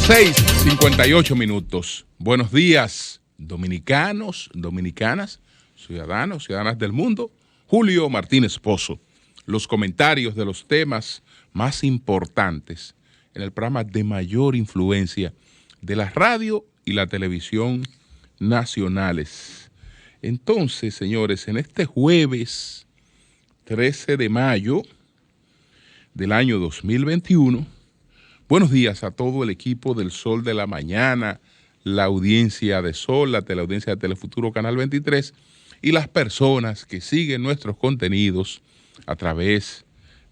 6:58. Buenos días, dominicanos, dominicanas, ciudadanos, ciudadanas del mundo. Julio Martínez Pozo. Los comentarios de los temas más importantes en el programa de mayor influencia de la radio y la televisión nacionales. Entonces, señores, en este jueves 13 de mayo del año 2021, buenos días a todo el equipo del Sol de la Mañana, la audiencia de Sol, la teleaudiencia de Telefuturo Canal 23 y las personas que siguen nuestros contenidos a través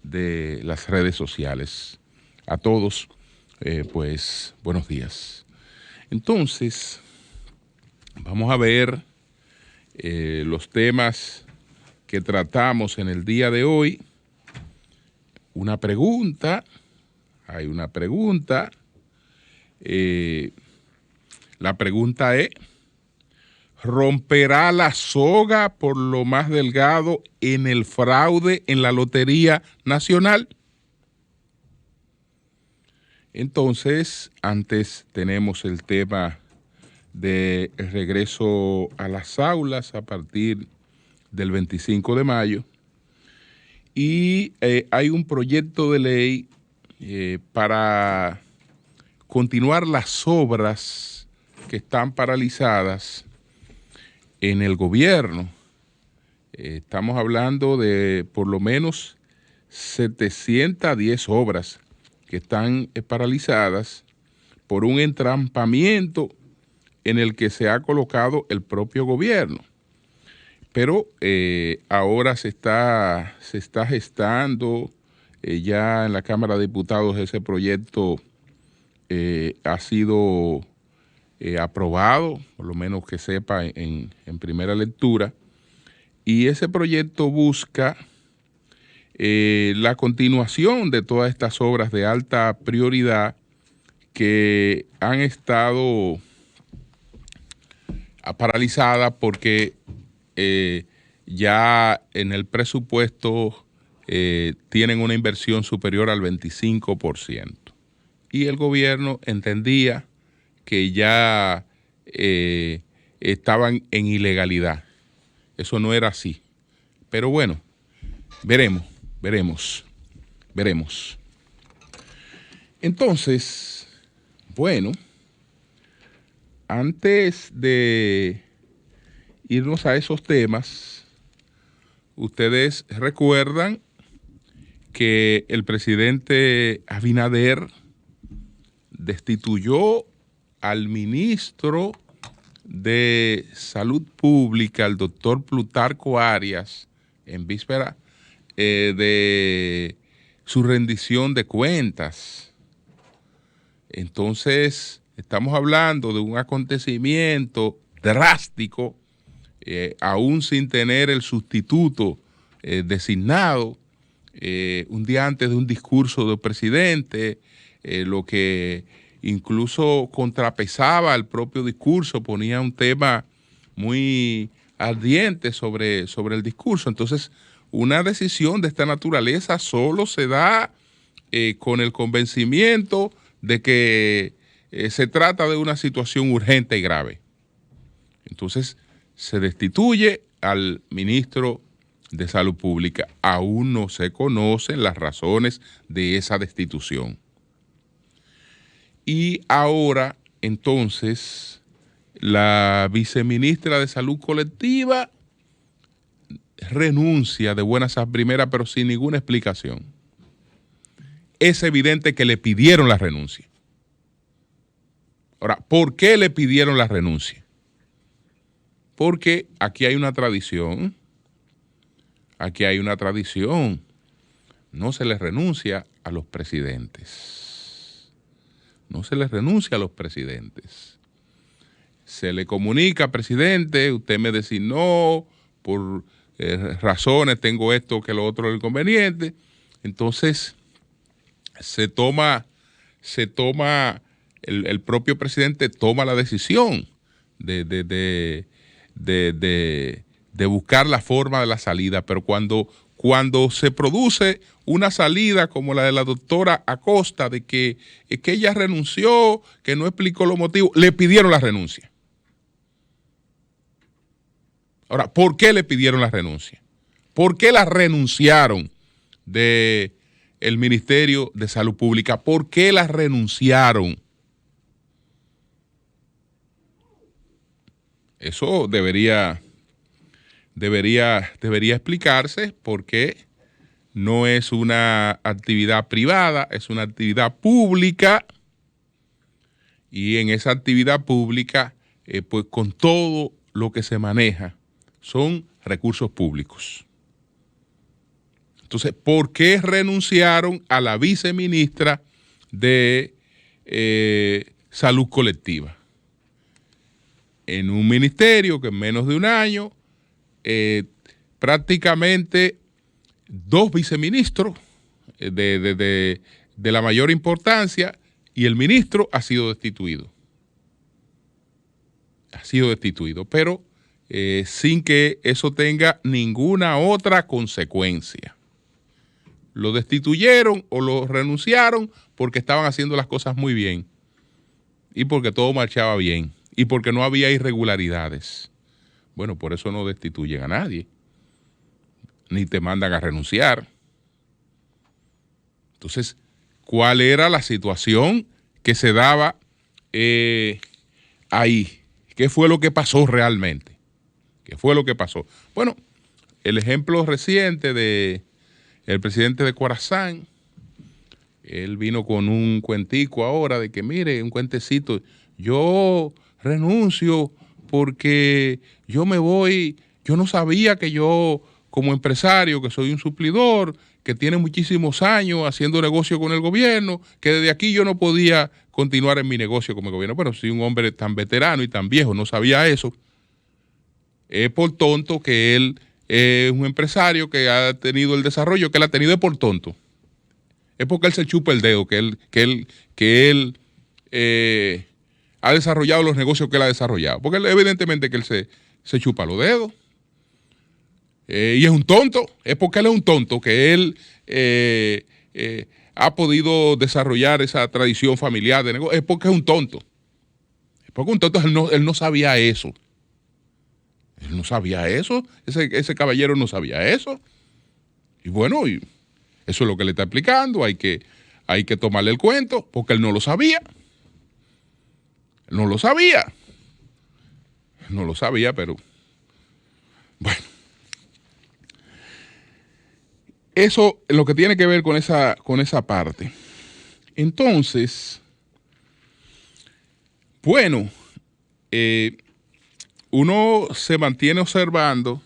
de las redes sociales. A todos, pues, buenos días. Entonces, vamos a ver los temas que tratamos en el día de hoy. Una pregunta. Hay una pregunta. La pregunta es: ¿romperá la soga por lo más delgado en el fraude en la Lotería Nacional? Entonces, antes tenemos el tema del regreso a las aulas a partir del 25 de mayo. Y hay un proyecto de ley para continuar las obras que están paralizadas en el gobierno. Estamos hablando de por lo menos 710 obras que están paralizadas por un entrampamiento en el que se ha colocado el propio gobierno. Pero ahora se está gestando ya en la Cámara de Diputados. Ese proyecto ha sido aprobado, por lo menos que sepa, en primera lectura, y ese proyecto busca la continuación de todas estas obras de alta prioridad que han estado paralizadas porque ya en el presupuesto tienen una inversión superior al 25%. Y el gobierno entendía que ya estaban en ilegalidad. Eso no era así. Pero bueno, veremos. Entonces, bueno, antes de irnos a esos temas, ustedes recuerdan que el presidente Abinader destituyó al ministro de Salud Pública, el doctor Plutarco Arias, en víspera de su rendición de cuentas. Entonces, estamos hablando de un acontecimiento drástico, aún sin tener el sustituto designado, un día antes de un discurso del presidente, lo que incluso contrapesaba el propio discurso, ponía un tema muy ardiente sobre el discurso. Entonces, una decisión de esta naturaleza solo se da con el convencimiento de que se trata de una situación urgente y grave. Entonces, se destituye al ministro de Salud Pública. Aún no se conocen las razones de esa destitución. Y ahora, entonces, la viceministra de Salud Colectiva renuncia de buenas a primeras, pero sin ninguna explicación. Es evidente que le pidieron la renuncia. Ahora, ¿por qué le pidieron la renuncia? Porque aquí hay una tradición. No se les renuncia a los presidentes. Se le comunica, presidente, usted me designó por razones, tengo esto que lo otro es inconveniente. Entonces, el propio presidente toma la decisión de buscar la forma de la salida, pero cuando cuando se produce una salida como la de la doctora Acosta, de que ella renunció, que no explicó los motivos, le pidieron la renuncia. Ahora, ¿por qué le pidieron la renuncia? ¿Por qué la renunciaron del Ministerio de Salud Pública? ¿Por qué la renunciaron? Eso debería explicarse, porque no es una actividad privada, es una actividad pública, y en esa actividad pública, pues con todo lo que se maneja, son recursos públicos. Entonces, ¿por qué renunciaron a la viceministra de Salud Colectiva? En un ministerio que en menos de un año, prácticamente 2 viceministros de la mayor importancia, y el ministro ha sido destituido. Ha sido destituido, pero sin que eso tenga ninguna otra consecuencia. Lo destituyeron o lo renunciaron porque estaban haciendo las cosas muy bien y porque todo marchaba bien y porque no había irregularidades. Bueno, por eso no destituyen a nadie, ni te mandan a renunciar. Entonces, ¿cuál era la situación que se daba ahí? ¿Qué fue lo que pasó realmente? ¿Qué fue lo que pasó? Bueno, el ejemplo reciente de el presidente de Corazán, él vino con un cuentico ahora de que, mire, un cuentecito, yo renuncio porque yo me voy, yo no sabía que yo, como empresario, que soy un suplidor, que tiene muchísimos años haciendo negocio con el gobierno, que desde aquí yo no podía continuar en mi negocio con el gobierno. Pero si un hombre tan veterano y tan viejo no sabía eso, es por tonto que él es un empresario que ha tenido el desarrollo que él ha tenido, es por tonto. Es porque él se chupa el dedo, que él ha desarrollado los negocios que él ha desarrollado. Porque evidentemente que él se chupa los dedos. Y es un tonto. Es porque él es un tonto que él ha podido desarrollar esa tradición familiar de negocio. Es porque es un tonto. Es porque un tonto, él no sabía eso. Él no sabía eso, ese caballero no sabía eso. Y bueno, y eso es lo que le está explicando, hay que tomarle el cuento, porque él no lo sabía. Él no lo sabía. No lo sabía, pero bueno. Eso es lo que tiene que ver con esa parte. Entonces, bueno, uno se mantiene observando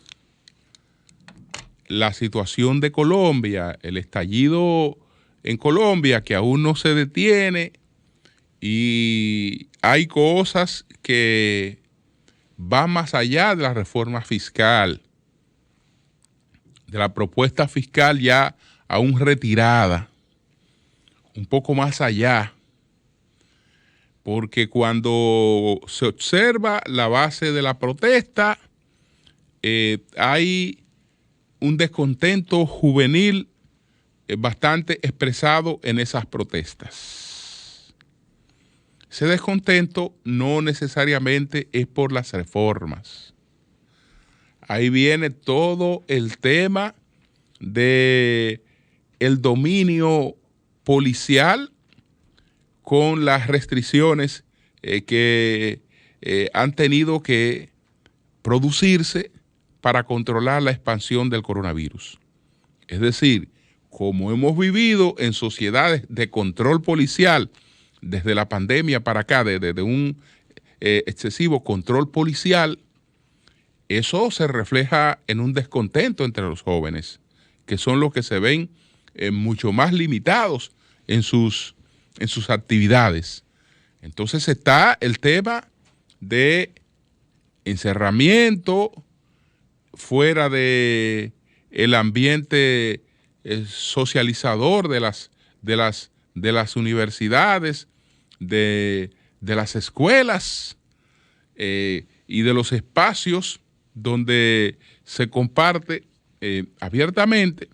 la situación de Colombia, el estallido en Colombia, que aún no se detiene, y hay cosas que van más allá de la reforma fiscal, de la propuesta fiscal ya aún retirada, un poco más allá. Porque cuando se observa la base de la protesta, hay un descontento juvenil bastante expresado en esas protestas. Ese descontento no necesariamente es por las reformas. Ahí viene todo el tema de el dominio policial con las restricciones que han tenido que producirse para controlar la expansión del coronavirus. Es decir, como hemos vivido en sociedades de control policial desde la pandemia para acá, desde un excesivo control policial, eso se refleja en un descontento entre los jóvenes, que son los que se ven mucho más limitados en sus actividades. Entonces está el tema de encerramiento fuera de el ambiente socializador de las universidades, de las escuelas y de los espacios donde se comparte abiertamente,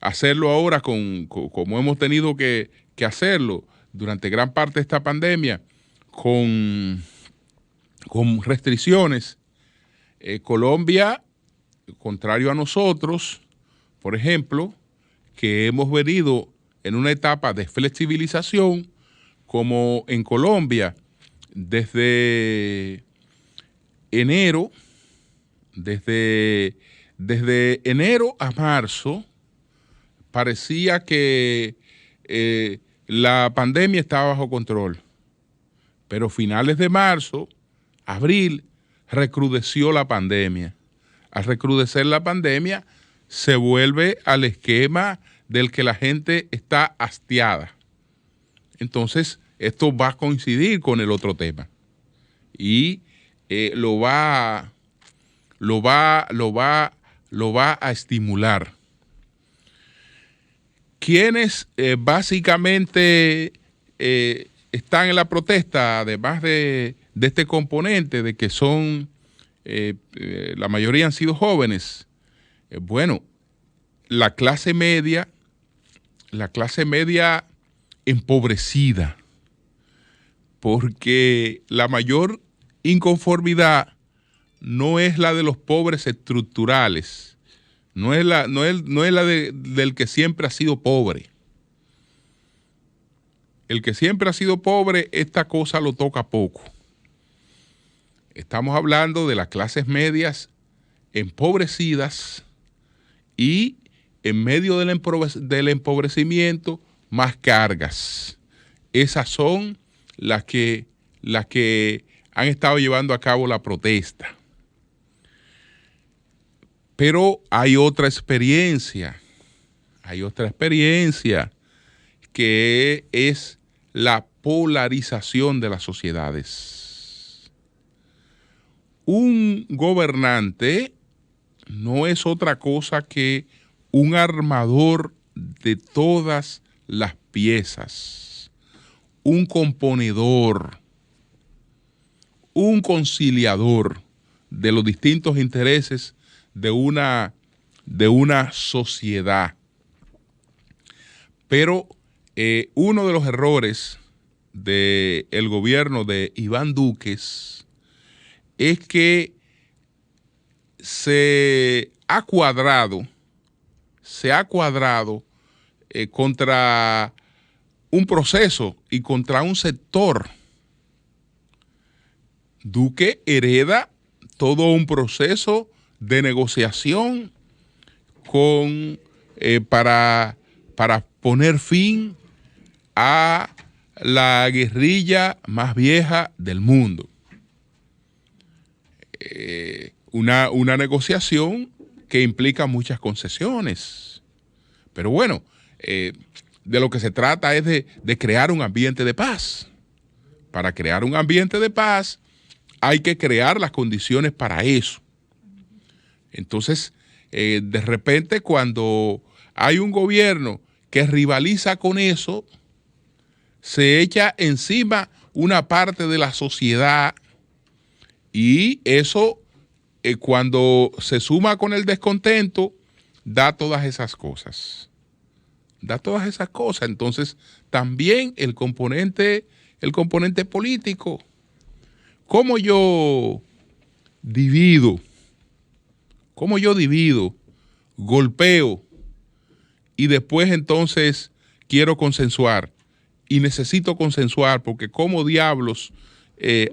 hacerlo ahora como hemos tenido que hacerlo durante gran parte de esta pandemia, con restricciones. Colombia, contrario a nosotros, por ejemplo, que hemos venido en una etapa de flexibilización, como en Colombia, desde enero a marzo, parecía que la pandemia estaba bajo control. Pero finales de marzo, abril, recrudeció la pandemia. Al recrudecer la pandemia, se vuelve al esquema del que la gente está hastiada. Entonces, esto va a coincidir con el otro tema. Y lo va a estimular. Quienes básicamente están en la protesta, además de este componente de que son, la mayoría han sido jóvenes, bueno, la clase media empobrecida, porque la mayor inconformidad no es la de los pobres estructurales, no es la del que siempre ha sido pobre. El que siempre ha sido pobre, esta cosa lo toca poco. Estamos hablando de las clases medias empobrecidas y en medio del empobrecimiento, más cargas. Esas son las que han estado llevando a cabo la protesta. Pero hay otra experiencia que es la polarización de las sociedades. Un gobernante no es otra cosa que un armador de todas las piezas, un componedor, un conciliador de los distintos intereses de una sociedad. Pero uno de los errores del gobierno de Iván Duque es que se ha cuadrado contra un proceso y contra un sector. Duque hereda todo un proceso de negociación para poner fin a la guerrilla más vieja del mundo. Una negociación que implica muchas concesiones. Pero bueno, de lo que se trata es de crear un ambiente de paz. Para crear un ambiente de paz hay que crear las condiciones para eso. Entonces, de repente, cuando hay un gobierno que rivaliza con eso, se echa encima una parte de la sociedad y eso, cuando se suma con el descontento, da todas esas cosas. Entonces, también el componente político. ¿Cómo yo divido? Golpeo y después entonces quiero consensuar y necesito consensuar porque como diablos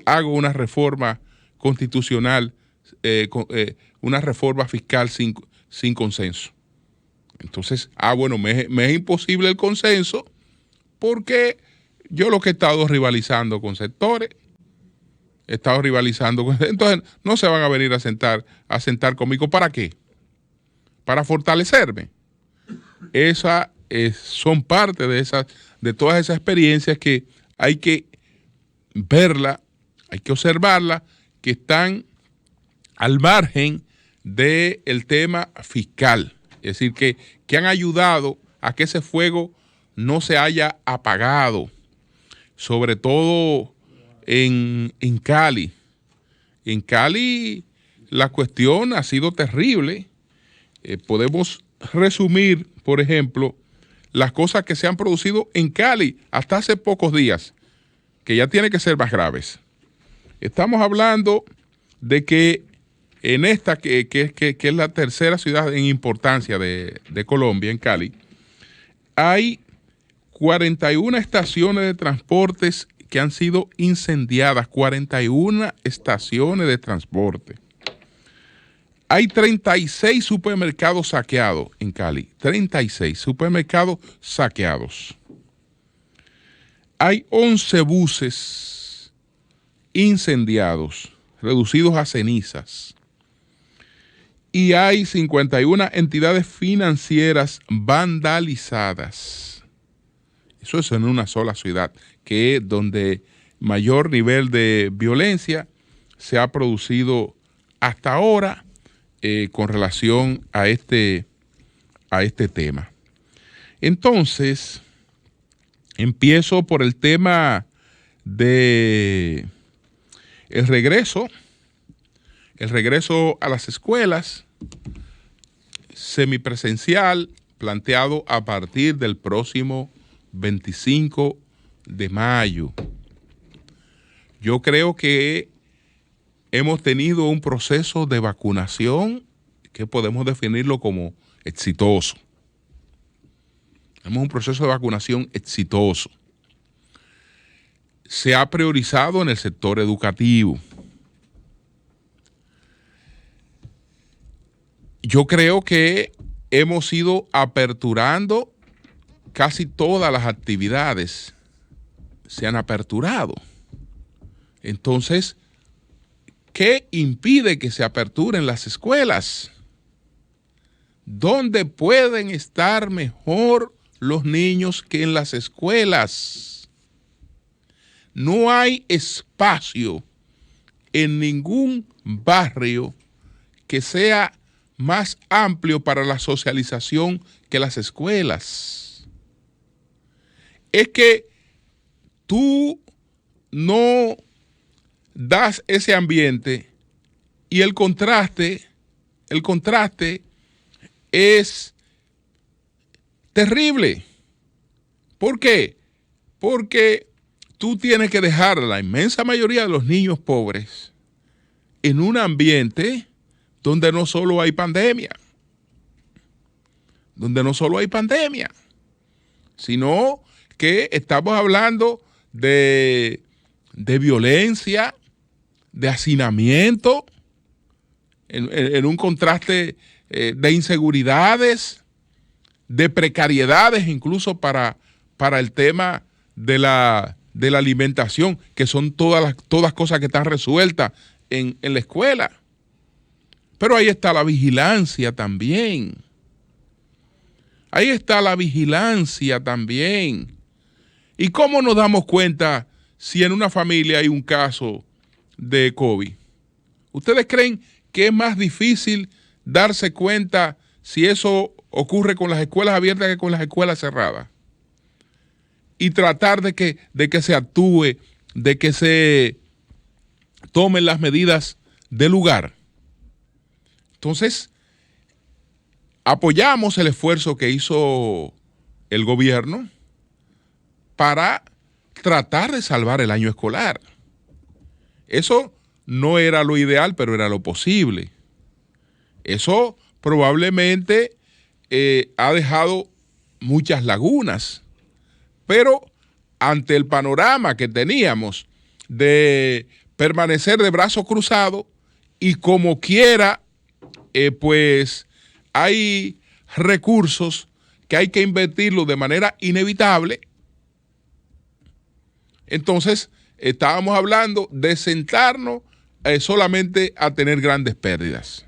hago una reforma constitucional, una reforma fiscal sin consenso? Entonces, bueno, me es imposible el consenso porque yo lo que he estado rivalizando con sectores, entonces no se van a venir a sentar conmigo. ¿Para qué? Para fortalecerme. Son parte de todas esas experiencias que hay que verla, hay que observarla, que están al margen del tema fiscal. Es decir, que han ayudado a que ese fuego no se haya apagado, sobre todo en Cali. En Cali la cuestión ha sido terrible. Podemos resumir, por ejemplo, las cosas que se han producido en Cali hasta hace pocos días, que ya tienen que ser más graves. Estamos hablando de que en esta, que es la tercera ciudad en importancia de Colombia, en Cali, hay 41 estaciones de transportes que han sido incendiadas, 41 estaciones de transporte. Hay 36 supermercados saqueados en Cali, 36 supermercados saqueados. Hay 11 buses incendiados, reducidos a cenizas. Y hay 51 entidades financieras vandalizadas. Eso es en una sola ciudad, que es donde mayor nivel de violencia se ha producido hasta ahora con relación a este tema. Entonces, empiezo por el tema de el regreso a las escuelas semipresencial planteado a partir del próximo 25 de mayo. Yo creo que hemos tenido un proceso de vacunación que podemos definirlo como exitoso. Tenemos un proceso de vacunación exitoso. Se ha priorizado en el sector educativo. Yo creo que hemos ido aperturando casi todas las actividades. Se han aperturado. Entonces, ¿qué impide que se aperturen las escuelas? ¿Dónde pueden estar mejor los niños que en las escuelas? No hay espacio en ningún barrio que sea más amplio para la socialización que las escuelas. Es que tú no das ese ambiente y el contraste es terrible. ¿Por qué? Porque tú tienes que dejar a la inmensa mayoría de los niños pobres en un ambiente donde no solo hay pandemia, sino que estamos hablando de violencia, de hacinamiento, en un contraste de inseguridades, de precariedades, incluso para el tema de la alimentación, que son todas cosas que están resueltas en la escuela. Pero ahí está la vigilancia también. ¿Y cómo nos damos cuenta si en una familia hay un caso de COVID? ¿Ustedes creen que es más difícil darse cuenta si eso ocurre con las escuelas abiertas que con las escuelas cerradas? Y tratar de que se actúe, de que se tomen las medidas del lugar. Entonces, apoyamos el esfuerzo que hizo el gobierno para tratar de salvar el año escolar. Eso no era lo ideal, pero era lo posible. Eso probablemente ha dejado muchas lagunas, pero ante el panorama que teníamos de permanecer de brazos cruzados y como quiera, pues hay recursos que hay que invertirlos de manera inevitable. Entonces, estábamos hablando de sentarnos solamente a tener grandes pérdidas.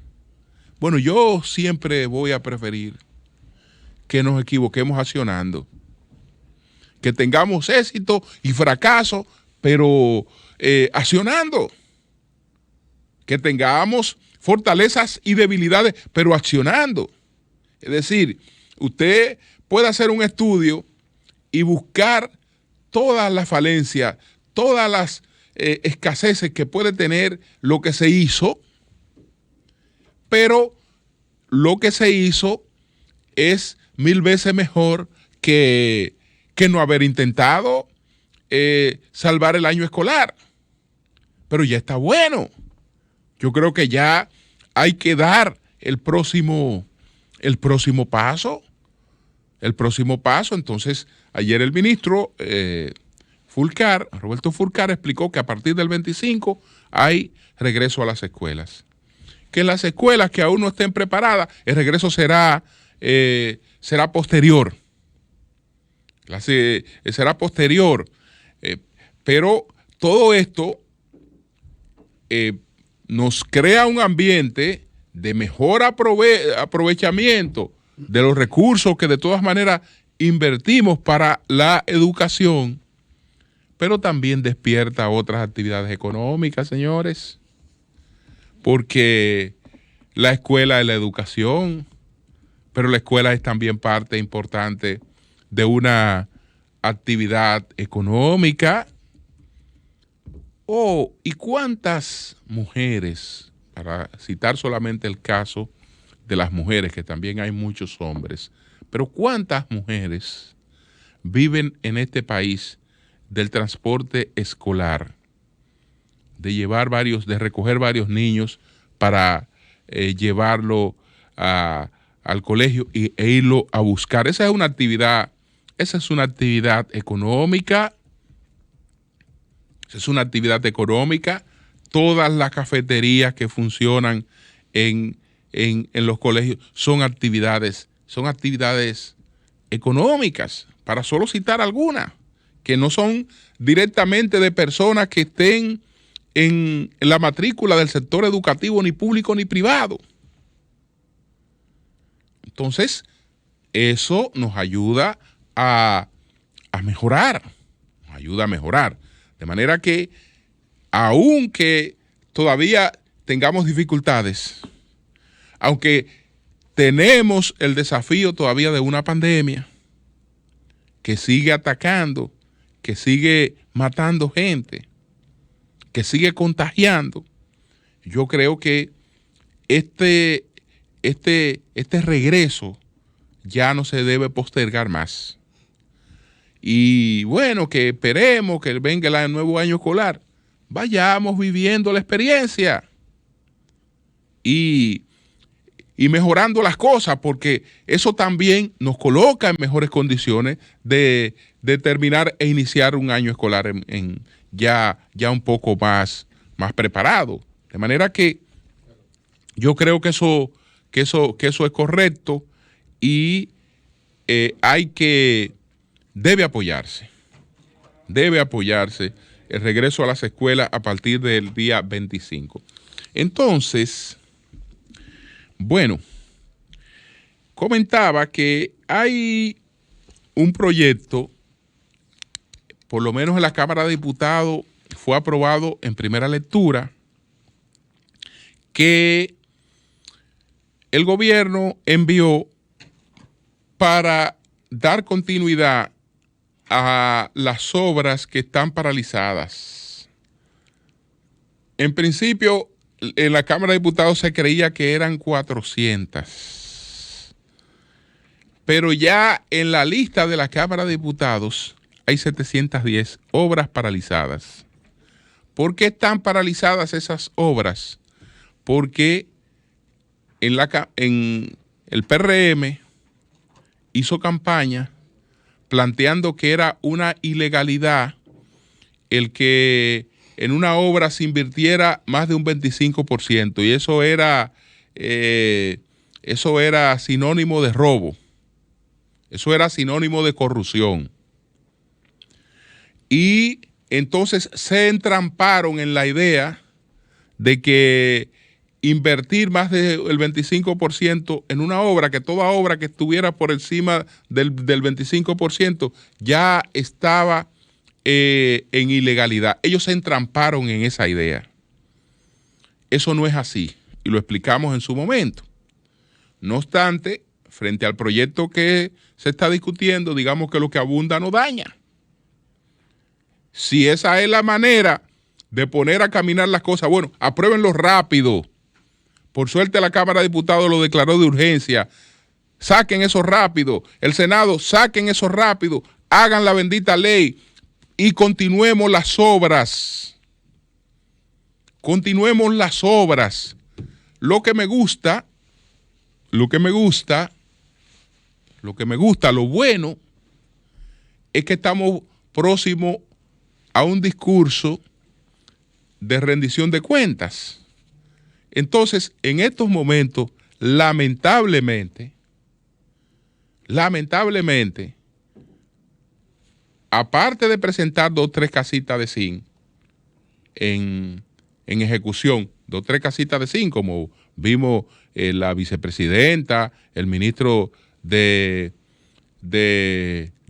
Bueno, yo siempre voy a preferir que nos equivoquemos accionando, que tengamos éxito y fracaso, pero accionando, que tengamos fortalezas y debilidades, pero accionando. Es decir, usted puede hacer un estudio y buscar todas las falencias, todas las escaseces que puede tener lo que se hizo, pero lo que se hizo es 1000 veces mejor que no haber intentado salvar el año escolar. Pero ya está bueno. Yo creo que ya hay que dar el próximo paso. Entonces, ayer el ministro Roberto Fulcar, explicó que a partir del 25 hay regreso a las escuelas. Que en las escuelas que aún no estén preparadas, el regreso será posterior. Será posterior. Pero todo esto nos crea un ambiente de mejor aprovechamiento de los recursos que de todas maneras invertimos para la educación, pero también despierta otras actividades económicas, señores, porque la escuela es la educación, pero la escuela es también parte importante de una actividad económica. ¿Y cuántas mujeres, para citar solamente el caso de las mujeres, que también hay muchos hombres, pero cuántas mujeres viven en este país del transporte escolar, de recoger varios niños para llevarlo al colegio e irlo a buscar? Esa es una actividad económica. Es una actividad económica. Todas las cafeterías que funcionan en los colegios son actividades económicas, para solo citar algunas, que no son directamente de personas que estén en la matrícula del sector educativo, ni público ni privado. Entonces, eso nos ayuda a mejorar, De manera que, aunque todavía tengamos dificultades, aunque tenemos el desafío todavía de una pandemia que sigue atacando, que sigue matando gente, que sigue contagiando, yo creo que este regreso ya no se debe postergar más. Y bueno, que esperemos que venga el nuevo año escolar, vayamos viviendo la experiencia y mejorando las cosas, porque eso también nos coloca en mejores condiciones de terminar e iniciar un año escolar ya un poco más preparado. De manera que yo creo que eso es correcto y debe apoyarse el regreso a las escuelas a partir del día 25. Entonces, bueno, comentaba que hay un proyecto, por lo menos en la Cámara de Diputados fue aprobado en primera lectura, que el gobierno envió para dar continuidad a las obras que están paralizadas. En principio, en la Cámara de Diputados se creía que eran 400. Pero ya en la lista de la Cámara de Diputados hay 710 obras paralizadas. ¿Por qué están paralizadas esas obras? Porque en el PRM hizo campaña planteando que era una ilegalidad el que en una obra se invirtiera más de un 25%, y eso era sinónimo de robo, eso era sinónimo de corrupción. Y entonces se entramparon en la idea de que invertir más del 25% en una obra, que toda obra que estuviera por encima del 25% ya estaba en ilegalidad. Ellos se entramparon en esa idea. Eso no es así, y lo explicamos en su momento. No obstante, frente al proyecto que se está discutiendo, digamos que lo que abunda no daña. Si esa es la manera de poner a caminar las cosas, bueno, apruébenlo rápido, Por suerte la Cámara de Diputados lo declaró de urgencia. Saquen eso rápido. El Senado, saquen eso rápido. Hagan la bendita ley y continuemos las obras. Continuemos las obras. Lo bueno es que estamos próximos a un discurso de rendición de cuentas. Entonces, en estos momentos, lamentablemente, aparte de presentar 2 o 3 casitas de zinc en ejecución, 2 o 3 casitas de zinc, como vimos la vicepresidenta, el ministro de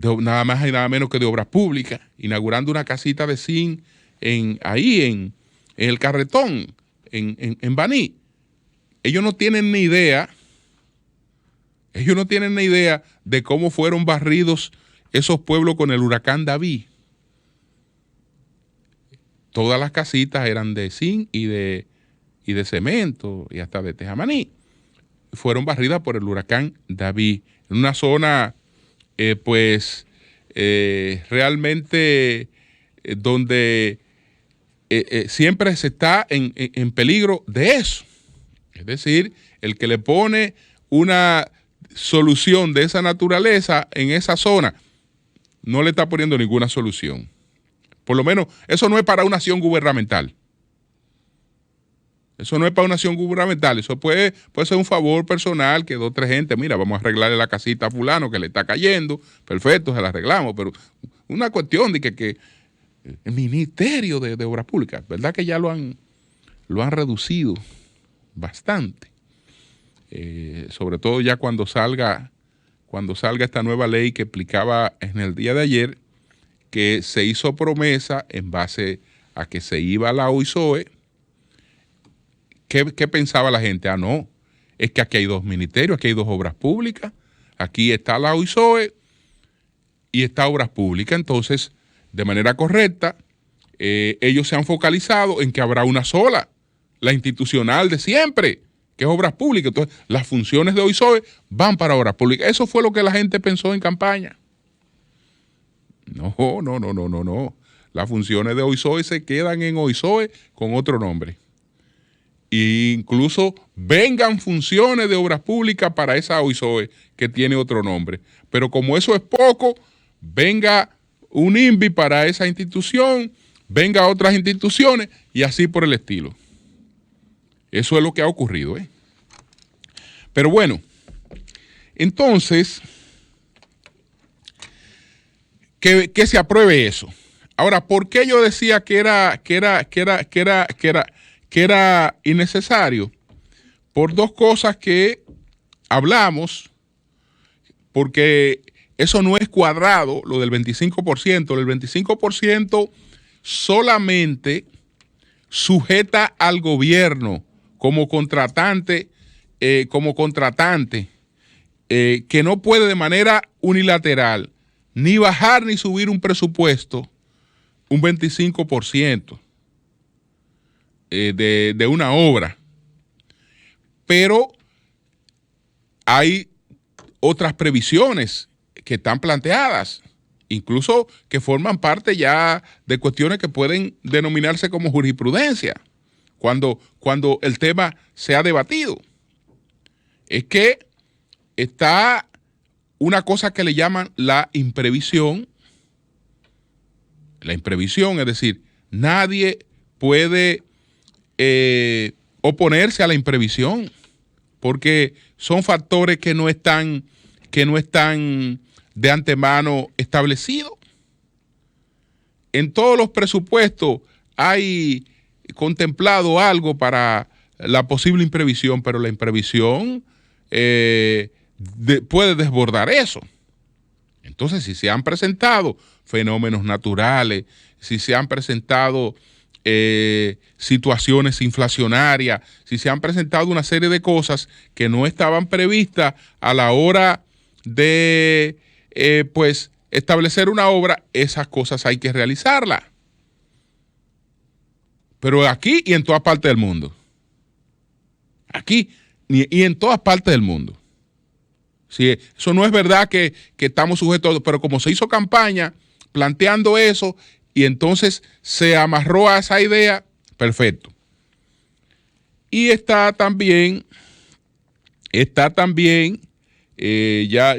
nada más y nada menos que de Obras Públicas, inaugurando una casita de zinc en el Carretón, en Baní. Ellos no tienen ni idea de cómo fueron barridos esos pueblos con el huracán David. Todas las casitas eran de zinc y de cemento y hasta de tejamaní. Fueron barridas por el huracán David en una zona realmente donde siempre se está en peligro de eso. Es decir, el que le pone una solución de esa naturaleza en esa zona no le está poniendo ninguna solución. Por lo menos eso no es para una acción gubernamental. Eso puede ser un favor personal que 2 o 3 gente, mira, vamos a arreglarle la casita a fulano que le está cayendo. Perfecto, se la arreglamos. Pero una cuestión de que el Ministerio de Obras Públicas, ¿verdad que ya lo han reducido bastante? Sobre todo ya cuando salga esta nueva ley que explicaba en el día de ayer que se hizo promesa en base a que se iba a la OISOE. ¿Qué pensaba la gente? No, es que aquí hay 2 ministerios, aquí hay 2 obras públicas, aquí está la OISOE y está Obras Públicas. Entonces, de manera correcta, ellos se han focalizado en que habrá una sola, la institucional de siempre, que es Obras Públicas. Entonces, las funciones de OISOE van para Obras Públicas. Eso fue lo que la gente pensó en campaña. No. Las funciones de OISOE se quedan en OISOE con otro nombre. E incluso vengan funciones de Obras Públicas para esa OISOE que tiene otro nombre. Pero como eso es poco, venga un INVI para esa institución, venga otras instituciones y así por el estilo. Eso es lo que ha ocurrido, ¿eh? Pero bueno, entonces, que se apruebe eso. Ahora, ¿por qué yo decía que era innecesario? Por 2 cosas que hablamos, porque eso no es cuadrado, lo del 25%. El 25% solamente sujeta al gobierno como contratante, que no puede de manera unilateral ni bajar ni subir un presupuesto un 25%. De una obra. Pero hay otras previsiones que están planteadas, incluso que forman parte ya de cuestiones que pueden denominarse como jurisprudencia, cuando el tema se ha debatido. Es que está una cosa que le llaman la imprevisión. La imprevisión, es decir, nadie puede oponerse a la imprevisión, porque son factores que no están de antemano establecidos. En todos los presupuestos hay contemplado algo para la posible imprevisión, pero la imprevisión puede desbordar eso. Entonces, si se han presentado fenómenos naturales, si se han presentado situaciones inflacionarias, si se han presentado una serie de cosas que no estaban previstas a la hora de establecer una obra, esas cosas hay que realizarlas. Pero aquí y en toda parte del mundo. Aquí y en todas partes del mundo. Sí, eso no es verdad que estamos sujetos, pero como se hizo campaña planteando eso y entonces se amarró a esa idea, perfecto. Y está también ya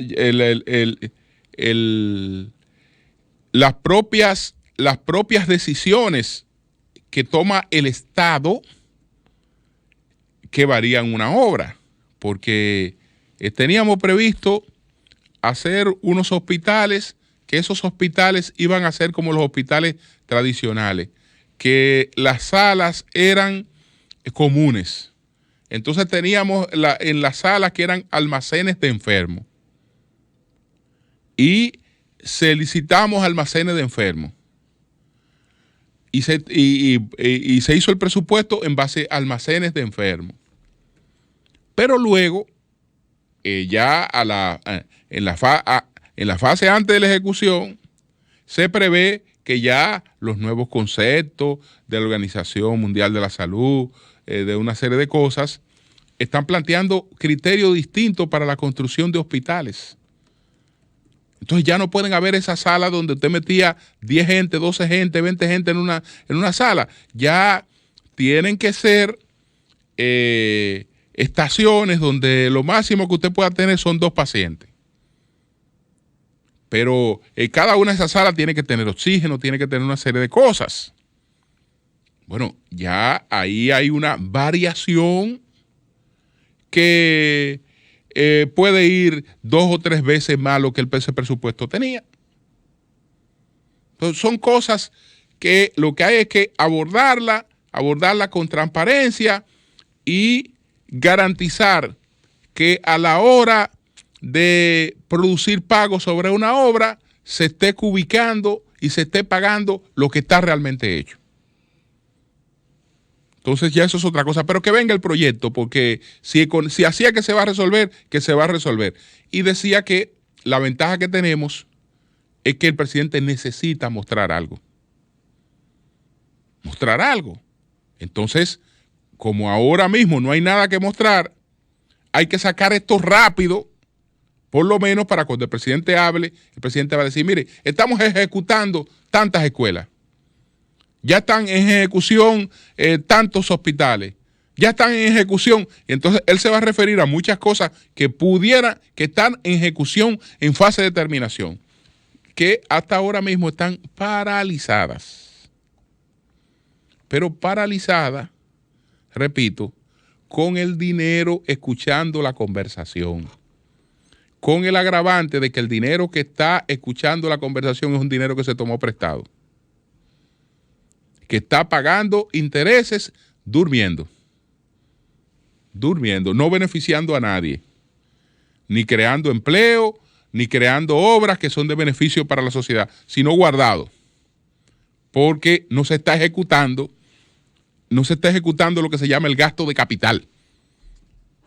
las propias decisiones que toma el Estado que varían una obra, porque teníamos previsto hacer unos hospitales, que esos hospitales iban a ser como los hospitales tradicionales, que las salas eran comunes. Entonces teníamos en las salas que eran almacenes de enfermos y se licitamos almacenes de enfermos y se hizo el presupuesto en base a almacenes de enfermos. Pero luego, ya en la fase antes de la ejecución, se prevé que ya los nuevos conceptos de la Organización Mundial de la Salud, de una serie de cosas, están planteando criterios distintos para la construcción de hospitales. Entonces ya no pueden haber esas salas donde usted metía 10 gente, 12 gente, 20 gente en una sala. Ya tienen que ser estaciones donde lo máximo que usted pueda tener son 2 pacientes. Pero cada una de esas salas tiene que tener oxígeno, tiene que tener una serie de cosas. Bueno, ya ahí hay una variación que puede ir 2 o 3 veces más lo que ese presupuesto tenía. Entonces, son cosas que lo que hay es que abordarla con transparencia y garantizar que a la hora de producir pagos sobre una obra se esté ubicando y se esté pagando lo que está realmente hecho. Entonces ya eso es otra cosa, pero que venga el proyecto, porque si hacía que se va a resolver, que se va a resolver. Y decía que la ventaja que tenemos es que el presidente necesita mostrar algo. Mostrar algo. Entonces, como ahora mismo no hay nada que mostrar, hay que sacar esto rápido, por lo menos para cuando el presidente hable, el presidente va a decir, mire, estamos ejecutando tantas escuelas. Ya están en ejecución tantos hospitales, ya están en ejecución, y entonces él se va a referir a muchas cosas que están en ejecución en fase de terminación, que hasta ahora mismo están paralizadas. Pero paralizadas, repito, con el dinero escuchando la conversación, con el agravante de que el dinero que está escuchando la conversación es un dinero que se tomó prestado, que está pagando intereses durmiendo, no beneficiando a nadie, ni creando empleo, ni creando obras que son de beneficio para la sociedad, sino guardado, porque no se está ejecutando lo que se llama el gasto de capital.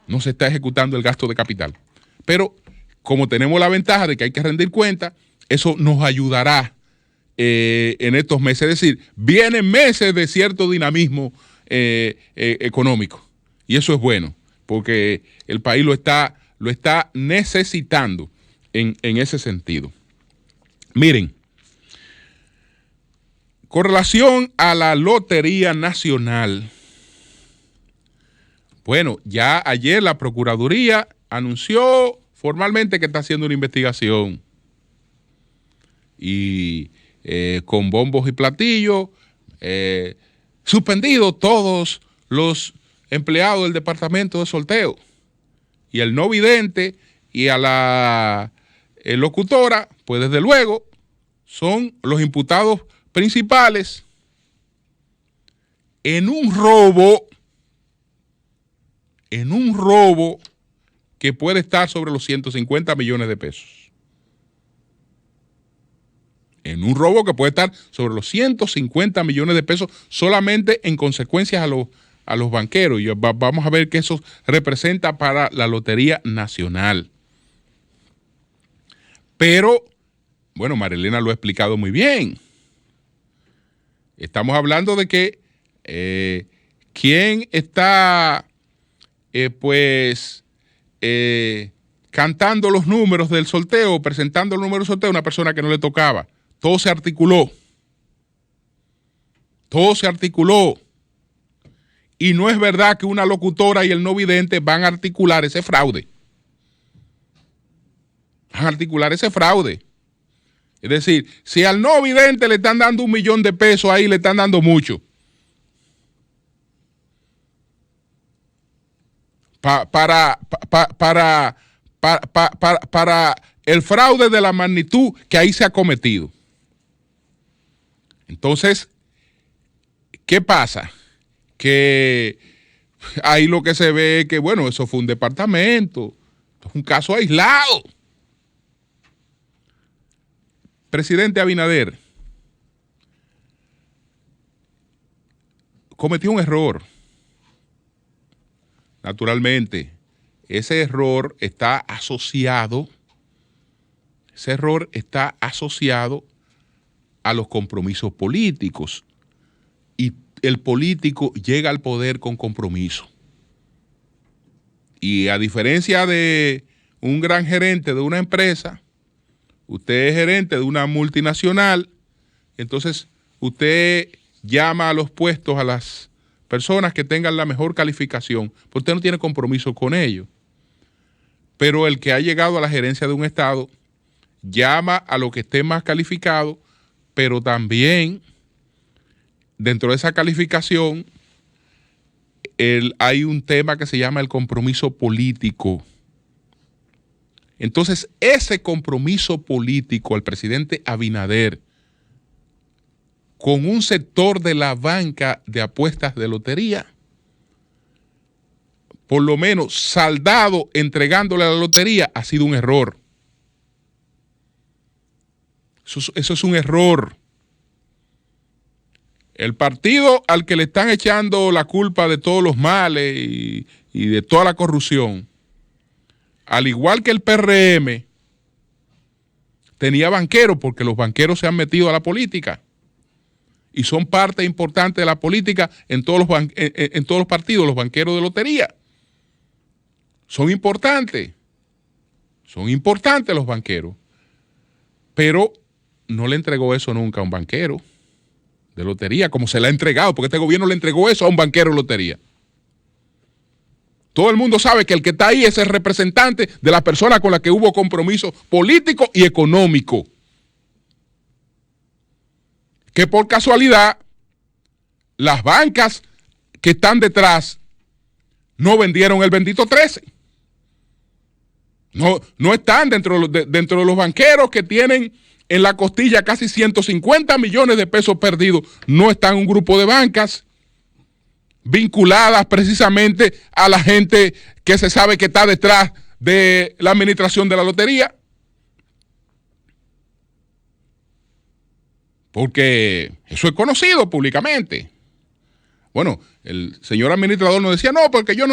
No se está ejecutando el gasto de capital. Pero como tenemos la ventaja de que hay que rendir cuenta, eso nos ayudará en estos meses. Es decir, vienen meses de cierto dinamismo económico. Y eso es bueno, porque el país lo está necesitando en ese sentido. Miren, con relación a la Lotería Nacional, bueno, ya ayer la Procuraduría anunció formalmente que está haciendo una investigación y con bombos y platillos, suspendidos todos los empleados del departamento de sorteo, y el no vidente y a la locutora, pues desde luego son los imputados principales en un robo que puede estar sobre los 150 millones de pesos. En un robo que puede estar sobre los 150 millones de pesos solamente en consecuencias a los banqueros. Y vamos a ver qué eso representa para la Lotería Nacional. Pero, bueno, Marilena lo ha explicado muy bien. Estamos hablando de que quien está pues cantando los números del sorteo, presentando los números del sorteo a una persona que no le tocaba. Todo se articuló. Todo se articuló. Y no es verdad que una locutora y el no vidente van a articular ese fraude. Van a articular ese fraude. Es decir, si al no vidente le están dando 1 millón de pesos, ahí le están dando mucho. Para el fraude de la magnitud que ahí se ha cometido. Entonces, ¿qué pasa? Que ahí lo que se ve es que, bueno, eso fue un departamento, es un caso aislado. Presidente Abinader cometió un error. Naturalmente, ese error está asociado a los compromisos políticos. Y el político llega al poder con compromiso. Y a diferencia de un gran gerente de una empresa, usted es gerente de una multinacional, entonces usted llama a los puestos a las personas que tengan la mejor calificación, porque usted no tiene compromiso con ellos. Pero el que ha llegado a la gerencia de un estado llama a lo que esté más calificado, pero también dentro de esa calificación hay un tema que se llama el compromiso político. Entonces, ese compromiso político al presidente Abinader con un sector de la banca de apuestas de lotería, por lo menos saldado entregándole a la lotería, ha sido un error. Eso es un error. El partido al que le están echando la culpa de todos los males y de toda la corrupción, al igual que el PRM, tenía banqueros, porque los banqueros se han metido a la política y son parte importante de la política en todos los partidos. Los banqueros de lotería son importantes los banqueros, pero no le entregó eso nunca a un banquero de lotería, como se le ha entregado, porque este gobierno le entregó eso a un banquero de lotería. Todo el mundo sabe que el que está ahí es el representante de la persona con la que hubo compromiso político y económico. Que por casualidad, las bancas que están detrás no vendieron el bendito 13. No están dentro de los banqueros que tienen en la costilla casi 150 millones de pesos perdidos. No están un grupo de bancas vinculadas precisamente a la gente que se sabe que está detrás de la administración de la lotería. Porque eso es conocido públicamente. Bueno, el señor administrador nos decía, no, porque yo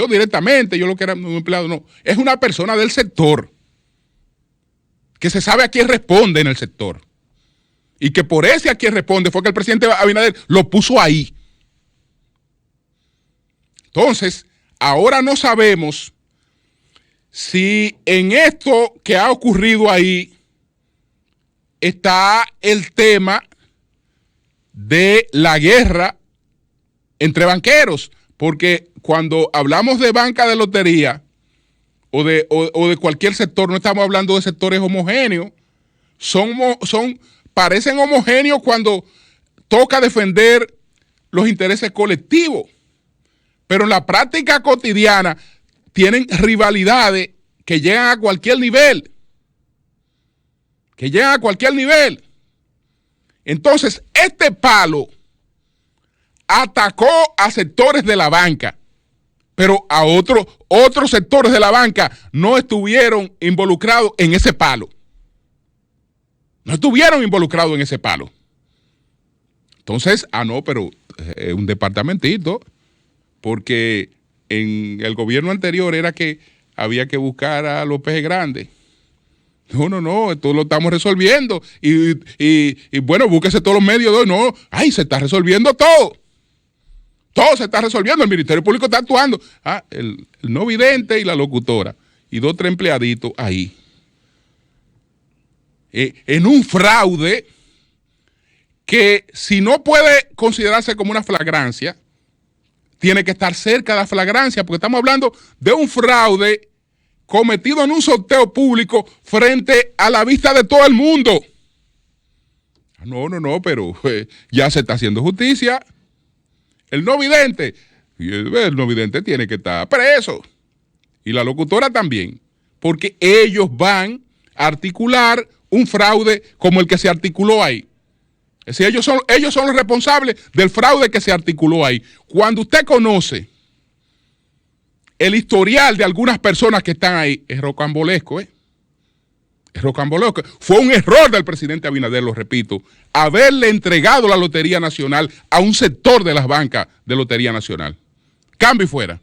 directamente, yo lo que era un empleado, no. Es una persona del sector, que se sabe a quién responde en el sector. Y que por ese a quién responde fue que el presidente Abinader lo puso ahí. Entonces, ahora no sabemos si en esto que ha ocurrido ahí está el tema de la guerra entre banqueros, porque cuando hablamos de banca de lotería o de cualquier sector, no estamos hablando de sectores homogéneos, parecen homogéneos cuando toca defender los intereses colectivos, pero en la práctica cotidiana tienen rivalidades que llegan a cualquier nivel. Entonces, este palo atacó a sectores de la banca, pero a otros sectores de la banca no estuvieron involucrados en ese palo. Entonces, pero es un departamentito, porque en el gobierno anterior era que había que buscar a los peces grandes. No, esto lo estamos resolviendo. Y bueno, búsquese todos los medios de hoy. No, se está resolviendo todo. Todo se está resolviendo, el Ministerio Público está actuando. El no vidente y la locutora y 2 o 3 empleaditos ahí. En un fraude que si no puede considerarse como una flagrancia, tiene que estar cerca de la flagrancia, porque estamos hablando de un fraude cometido en un sorteo público frente a la vista de todo el mundo. No, pero ya se está haciendo justicia. El no vidente tiene que estar preso. Y la locutora también, porque ellos van a articular un fraude como el que se articuló ahí. Es decir, ellos son los responsables del fraude que se articuló ahí. Cuando usted conoce el historial de algunas personas que están ahí, es rocambolesco, Es rocambolesco. Fue un error del presidente Abinader, lo repito, haberle entregado la Lotería Nacional a un sector de las bancas de Lotería Nacional. Cambio y fuera.